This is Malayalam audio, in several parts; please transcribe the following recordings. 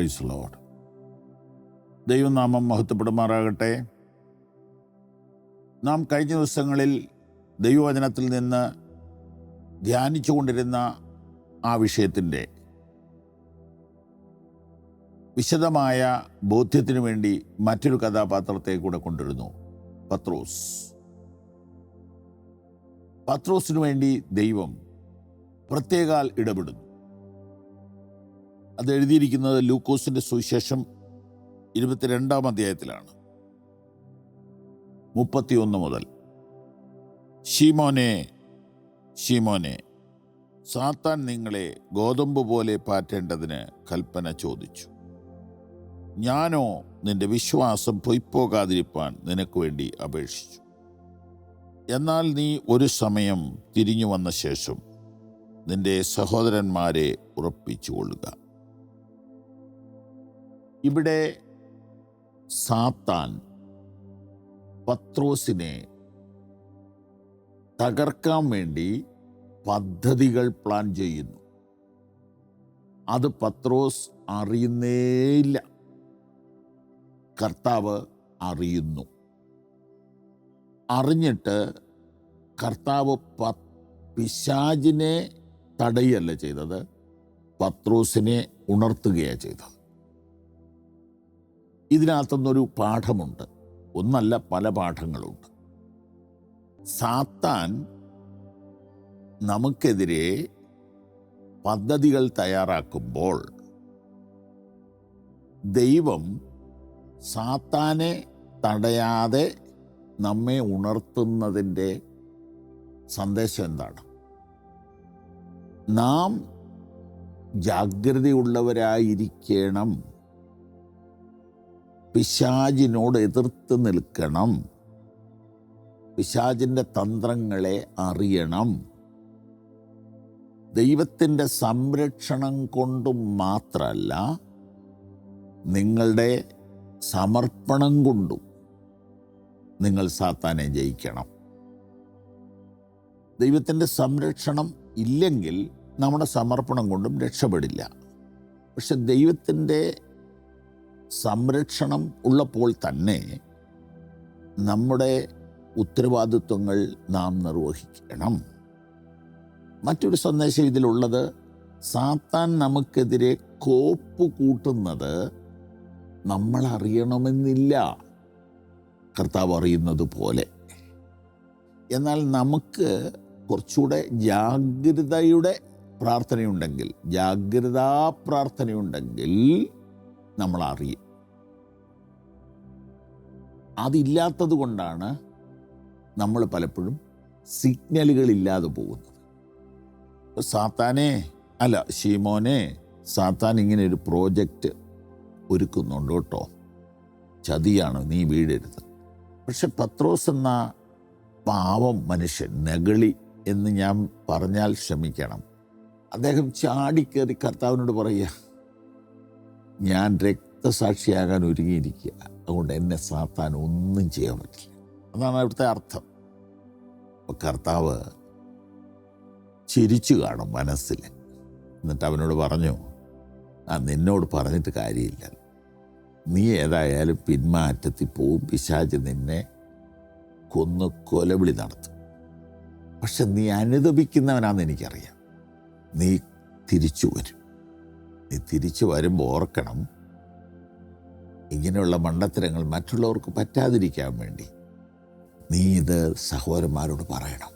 Praise Lord. ദൈവനാമം മഹത്വപ്പെടുമാറാകട്ടെ. നാം കഴിഞ്ഞ ദിവസങ്ങളിൽ ദൈവവചനത്തിൽ നിന്ന് ധ്യാനിച്ചു കൊണ്ടിരുന്ന ആ വിഷയത്തിൻ്റെ വിശദമായ ബോധ്യത്തിനു വേണ്ടി മറ്റൊരു കഥാപാത്രത്തെ കൂടെ കൊണ്ടുവരുന്നു. പത്രോസിനു വേണ്ടി ദൈവം പ്രത്യേകാൽ ഇടപെടുന്നു. അത് എഴുതിയിരിക്കുന്നത് ലൂക്കോസിൻ്റെ സുവിശേഷം 22-ാം അധ്യായത്തിലാണ്. 31 മുതൽ. ശീമോനെ, ശീമോനെ, സാത്താൻ നിങ്ങളെ ഗോതമ്പ് പോലെ പാറ്റേണ്ടതിന് കൽപ്പന ചോദിച്ചു. ഞാനോ നിന്റെ വിശ്വാസം പൊയ്പോകാതിരിപ്പാൻ നിനക്ക് വേണ്ടി അപേക്ഷിച്ചു. എന്നാൽ നീ ഒരു സമയം തിരിഞ്ഞു വന്ന ശേഷം നിന്റെ സഹോദരന്മാരെ ഉറപ്പിച്ചുകൊള്ളുക. ഇവിടെ സാത്താൻ പത്രോസിനെ തകർക്കാൻ വേണ്ടി പദ്ധതികൾ പ്ലാൻ ചെയ്യുന്നു. അത് പത്രോസ് അറിയുന്നേയില്ല. കർത്താവ് അറിയുന്നു. അറിഞ്ഞിട്ട് കർത്താവ് പിശാചിനെ തടയല്ല ചെയ്തത്, പത്രോസിനെ ഉണർത്തുകയാണ് ചെയ്തത്. ഇതിനകത്തുനിന്നൊരു പാഠമുണ്ട്. ഒന്നല്ല, പല പാഠങ്ങളുണ്ട്. സാത്താൻ നമുക്കെതിരെ പദ്ധതികൾ തയ്യാറാക്കുമ്പോൾ ദൈവം സാത്താനെ തടയാതെ നമ്മെ ഉണർത്തുന്നതിൻ്റെ സന്ദേശം എന്താണ്? നാം ജാഗ്രതയുള്ളവരായിരിക്കണം. പിശാചിനോട് എതിർത്ത് നിൽക്കണം. പിശാചിൻ്റെ തന്ത്രങ്ങളെ അറിയണം. ദൈവത്തിൻ്റെ സംരക്ഷണം കൊണ്ടും മാത്രമല്ല, നിങ്ങളുടെ സമർപ്പണം കൊണ്ടും നിങ്ങൾ സാത്താനെ ജയിക്കണം. ദൈവത്തിൻ്റെ സംരക്ഷണം ഇല്ലെങ്കിൽ നമ്മുടെ സമർപ്പണം കൊണ്ടും രക്ഷപ്പെടില്ല. പക്ഷെ ദൈവത്തിൻ്റെ സംരക്ഷണം ഉള്ളപ്പോൾ തന്നെ നമ്മുടെ ഉത്തരവാദിത്വങ്ങൾ നാം നിർവഹിക്കണം. മറ്റൊരു സന്ദേശം ഇതിലുള്ളത്, സാത്താൻ നമുക്കെതിരെ കോപ്പ് കൂട്ടുന്നത് നമ്മൾ അറിയണമെന്നില്ല, കർത്താവ് അറിയുന്നത് പോലെ. എന്നാൽ നമുക്ക് കുറച്ചുകൂടെ ജാഗ്രതാ പ്രാർത്ഥനയുണ്ടെങ്കിൽ നമ്മൾ അറിയും. അതില്ലാത്തത് കൊണ്ടാണ് നമ്മൾ പലപ്പോഴും സിഗ്നലുകളില്ലാതെ പോകുന്നത്. ശീമോനെ, സാത്താൻ ഇങ്ങനെ ഒരു പ്രോജക്റ്റ് ഒരുക്കുന്നുണ്ട് കേട്ടോ, ചതിയാണ്, നീ വീഴരുത്. പക്ഷെ പത്രോസ് എന്ന പാവം മനുഷ്യൻ, നഗളി എന്ന് ഞാൻ പറഞ്ഞാൽ ക്ഷമിക്കണം, അദ്ദേഹം ചാടിക്കേറി കർത്താവിനോട് പറയുക, ഞാൻ രക്തസാക്ഷിയാകാൻ ഒരുങ്ങിയിരിക്കുക, അതുകൊണ്ട് എന്നെ സാത്താൻ ഒന്നും ചെയ്യാൻ പറ്റില്ല. അതാണ് അവിടുത്തെ അർത്ഥം. അപ്പോൾ കർത്താവ് ചിരിച്ചു കാണും മനസ്സിൽ. എന്നിട്ട് അവനോട് പറഞ്ഞു, നിന്നോട് പറഞ്ഞിട്ട് കാര്യമില്ല, നീ ഏതായാലും പിന്മാറ്റത്തിൽ പോവും, പിശാച് നിന്നെ കൊന്ന് കൊലവിളി നടത്തും. പക്ഷെ നീ അനുദപിക്കുന്നവനാണെന്ന് എനിക്കറിയാം. നീ തിരിച്ചു വരും. നീ തിരിച്ചു വരുമ്പോൾ ഓർക്കണം, ഇങ്ങനെയുള്ള മണ്ടത്തരങ്ങൾ മറ്റുള്ളവർക്ക് പറ്റാതിരിക്കാൻ വേണ്ടി നീ ഇത് സഹോദരന്മാരോട് പറയണം.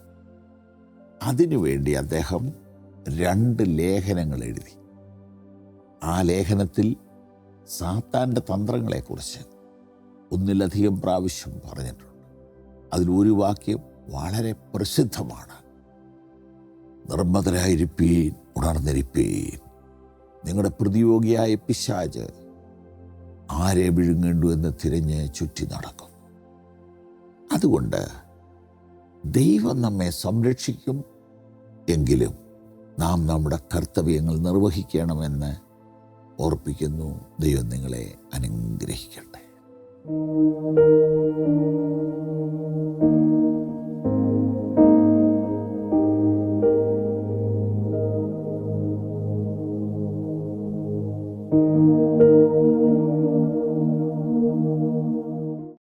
അതിനുവേണ്ടി അദ്ദേഹം 2 ലേഖനങ്ങൾ എഴുതി. ആ ലേഖനത്തിൽ സാത്താൻ്റെ തന്ത്രങ്ങളെക്കുറിച്ച് ഒന്നിലധികം പ്രാവശ്യം പറഞ്ഞിട്ടുണ്ട്. അതിലൊരു വാക്യം വളരെ പ്രസിദ്ധമാണ്: നിർമ്മതരായിരിപ്പീൻ, ഉണർന്നിരിപ്പീൻ, നിങ്ങളുടെ പ്രതിയോഗിയായ പിശാച് ആരെ വിഴുങ്ങേണ്ടു എന്ന് തിരഞ്ഞ് ചുറ്റി നടക്കും. അതുകൊണ്ട് ദൈവം നമ്മെ സംരക്ഷിക്കും, എങ്കിലും നാം നമ്മുടെ കർത്തവ്യങ്ങൾ നിർവഹിക്കണമെന്ന് ഓർപ്പിക്കുന്നു. ദൈവം നിങ്ങളെ അനുഗ്രഹിക്കട്ടെ.